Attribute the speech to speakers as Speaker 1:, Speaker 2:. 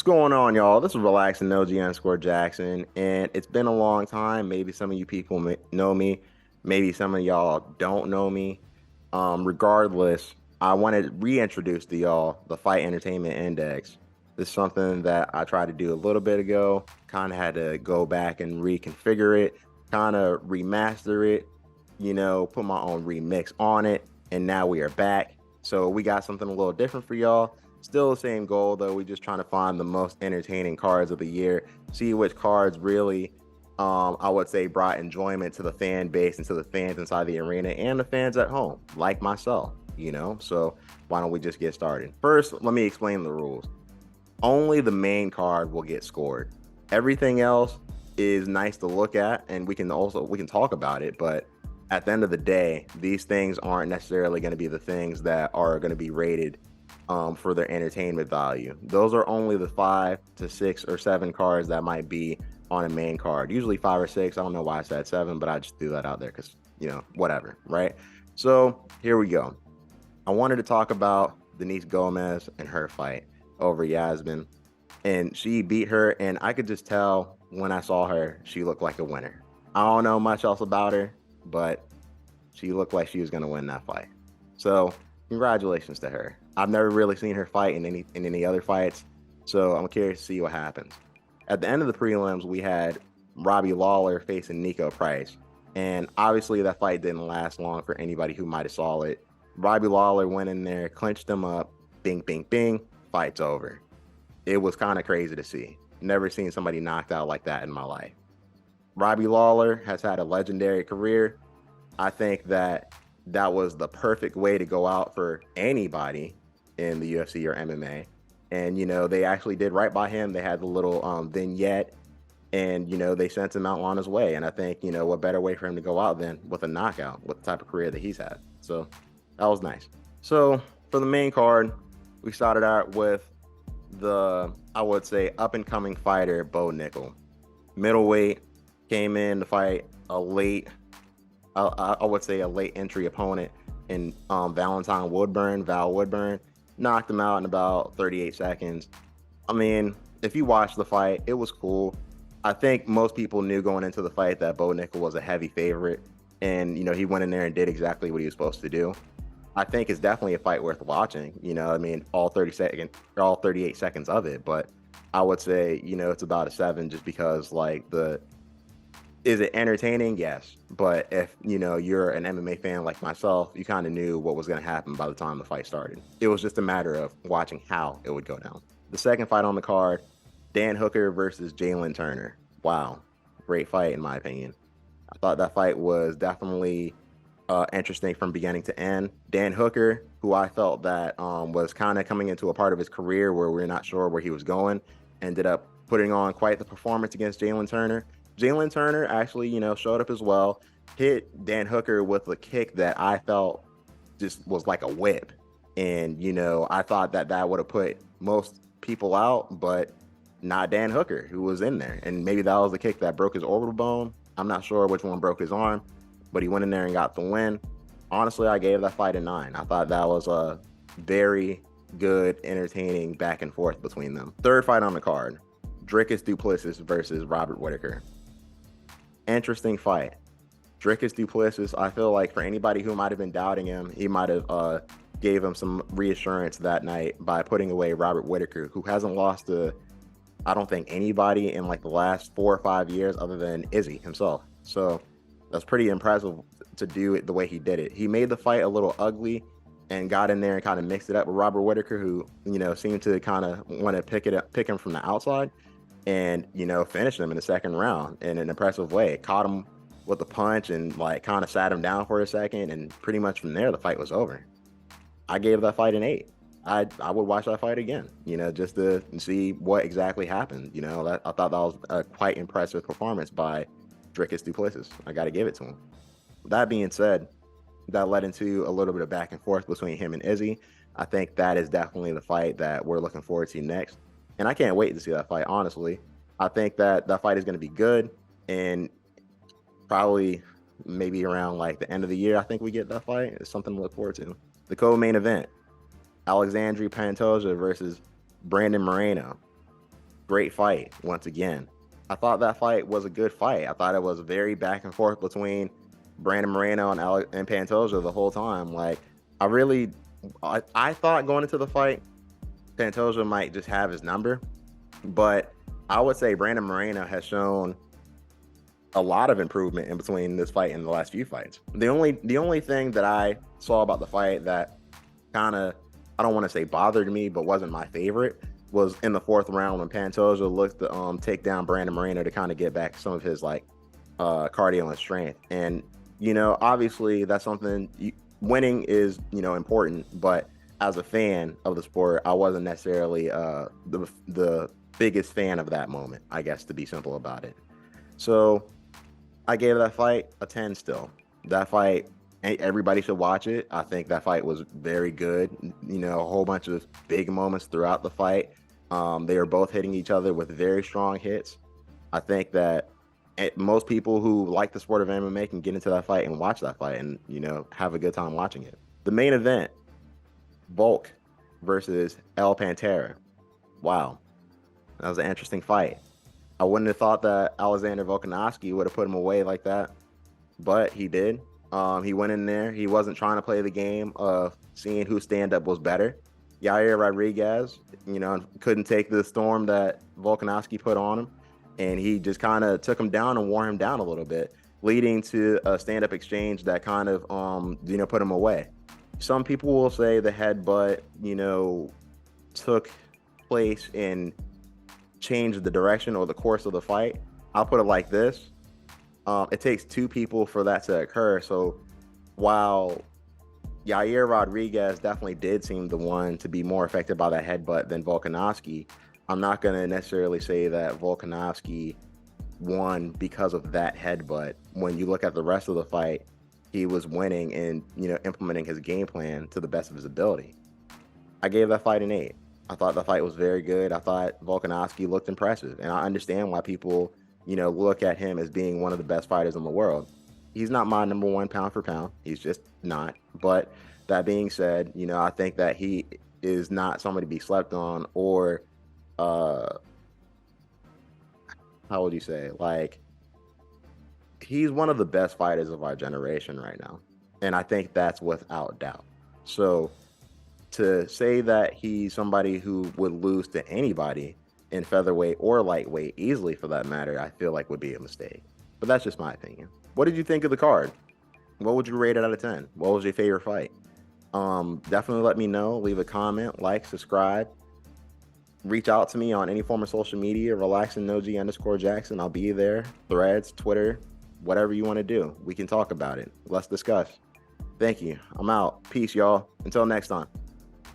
Speaker 1: going on, y'all? This is Relaxing Jackson, and it's been a long time. Maybe some of you people know me, maybe some of y'all don't know me. Regardless, I wanted to reintroduce to y'all the Fight Entertainment Index. This is something that I tried to do a little bit ago, kind of had to go back and reconfigure it, kind of remaster it, put my own remix on it, and now we are back. So we got something a little different for y'all. Still the same goal though. We just trying to find the most entertaining cards of the year. See which cards really, I would say, brought enjoyment to the fan base and to the fans inside the arena and the fans at home, like myself. So why don't we just get started? First, let me explain the rules. Only the main card will get scored. Everything else is nice to look at, and we can talk about it, but at the end of the day, these things aren't necessarily going to be the things that are going to be rated for their entertainment value. Those are only the 5 to 6 or 7 cards that might be on a main card. Usually 5 or 6. I don't know why I said 7, but I just threw that out there because, whatever, right? So here we go. I wanted to talk about Denise Gomez and her fight over Yasmin. And she beat her, and I could just tell when I saw her, she looked like a winner. I don't know much else about her, but she looked like she was going to win that fight. So congratulations to her. I've never really seen her fight in any other fights, so I'm curious to see what happens. At the end of the prelims, we had Robbie Lawler facing Nico Price, and obviously that fight didn't last long for anybody who might have saw it. Robbie Lawler went in there, clinched him up, bing, bing, bing, fight's over. It was kind of crazy to see. Never seen somebody knocked out like that in my life. Robbie Lawler has had a legendary career. I think that was the perfect way to go out for anybody in the UFC or MMA. And, they actually did right by him. They had the little vignette and, they sent him out on his way. And I think, what better way for him to go out than with a knockout with the type of career that he's had. So that was nice. So for the main card, we started out with I would say, up-and-coming fighter, Bo Nickel. Middleweight, came in to fight a late entry opponent in Val Woodburn, knocked him out in about 38 seconds. I mean, if you watch the fight, it was cool. I think most people knew going into the fight that Bo Nickel was a heavy favorite, and he went in there and did exactly what he was supposed to do. I think it's definitely a fight worth watching. All 38 seconds of it, but I would say, it's about a 7 just because is it entertaining? Yes. But if, you're an MMA fan like myself, you kind of knew what was going to happen by the time the fight started. It was just a matter of watching how it would go down. The second fight on the card, Dan Hooker versus Jalen Turner. Wow. Great fight, in my opinion. I thought that fight was definitely interesting from beginning to end. Dan Hooker, who I felt that was kind of coming into a part of his career where we're not sure where he was going, ended up putting on quite the performance against Jalen Turner. Jalen Turner actually, showed up as well, hit Dan Hooker with a kick that I felt just was like a whip. And, I thought that would have put most people out, but not Dan Hooker, who was in there. And maybe that was the kick that broke his orbital bone. I'm not sure which one broke his arm, but he went in there and got the win. Honestly, I gave that fight a 9. I thought that was a very good, entertaining back and forth between them. Third fight on the card, Dricus Du Plessis versus Robert Whitaker. Interesting fight. Dricus Du Plessis, I feel like for anybody who might have been doubting him, he might have gave him some reassurance that night by putting away Robert Whitaker, who hasn't lost to, I don't think, anybody in the last 4 or 5 years other than Izzy himself. So that's pretty impressive to do it the way he did it. He made the fight a little ugly and got in there and kind of mixed it up with Robert Whitaker, who, seemed to kind of want to pick him from the outside and, finished him in the second round in an impressive way. Caught him with a punch and kind of sat him down for a second. And pretty much from there, the fight was over. I gave that fight an 8. I would watch that fight again, just to see what exactly happened. I thought that was a quite impressive performance by Dricus Du Plessis. I got to give it to him. That being said, that led into a little bit of back and forth between him and Izzy. I think that is definitely the fight that we're looking forward to next. And I can't wait to see that fight, honestly. I think that fight is going to be good. And probably maybe around the end of the year, I think we get that fight. It's something to look forward to. The co-main event, Alexandre Pantoja versus Brandon Moreno. great fight once again. I thought that fight was a good fight. I thought it was very back and forth between Brandon Moreno and Pantoja the whole time. Like, I thought going into the fight, Pantoja might just have his number, but I would say Brandon Moreno has shown a lot of improvement in between this fight and the last few fights. The only thing that I saw about the fight that kind of, I don't want to say bothered me, but wasn't my favorite, was in the fourth round when Pantoja looked to take down Brandon Moreno to kind of get back some of his cardio and strength. And obviously that's something winning is important, but as a fan of the sport, I wasn't necessarily the biggest fan of that moment, I guess, to be simple about it. So I gave that fight a 10 still. That fight, everybody should watch it. I think that fight was very good. A whole bunch of big moments throughout the fight. They were both hitting each other with very strong hits. I think that most people who like the sport of MMA can get into that fight and watch that fight and, have a good time watching it. The main event, Volk versus El Pantera. Wow. That was an interesting fight. I wouldn't have thought that Alexander Volkanovski would have put him away like that, but he did. He went in there. He wasn't trying to play the game of seeing whose stand-up was better. Yair Rodriguez, couldn't take the storm that Volkanovski put on him, and he just kind of took him down and wore him down a little bit, leading to a stand-up exchange that kind of, put him away. Some people will say the headbutt, took place and changed the direction or the course of the fight. I'll put it like this. It takes two people for that to occur. So while Yair Rodriguez definitely did seem the one to be more affected by that headbutt than Volkanovski, I'm not going to necessarily say that Volkanovski won because of that headbutt. When you look at the rest of the fight, he was winning and, implementing his game plan to the best of his ability. I gave that fight an 8. I thought the fight was very good. I thought Volkanovski looked impressive, and I understand why people, look at him as being one of the best fighters in the world. He's not my number one pound for pound. He's just not. But that being said, I think that he is not somebody to be slept on or, how would you say, he's one of the best fighters of our generation right now. And I think that's without doubt. So to say that he's somebody who would lose to anybody in featherweight or lightweight, easily for that matter, I feel like would be a mistake. But that's just my opinion. What did you think of the card? What would you rate it out of 10? What was your favorite fight? Definitely let me know. Leave a comment, subscribe. Reach out to me on any form of social media, relaxandnog_Jackson. I'll be there. Threads, Twitter, whatever you want to do. We can talk about it. Let's discuss. Thank you. I'm out. Peace, y'all. Until next time.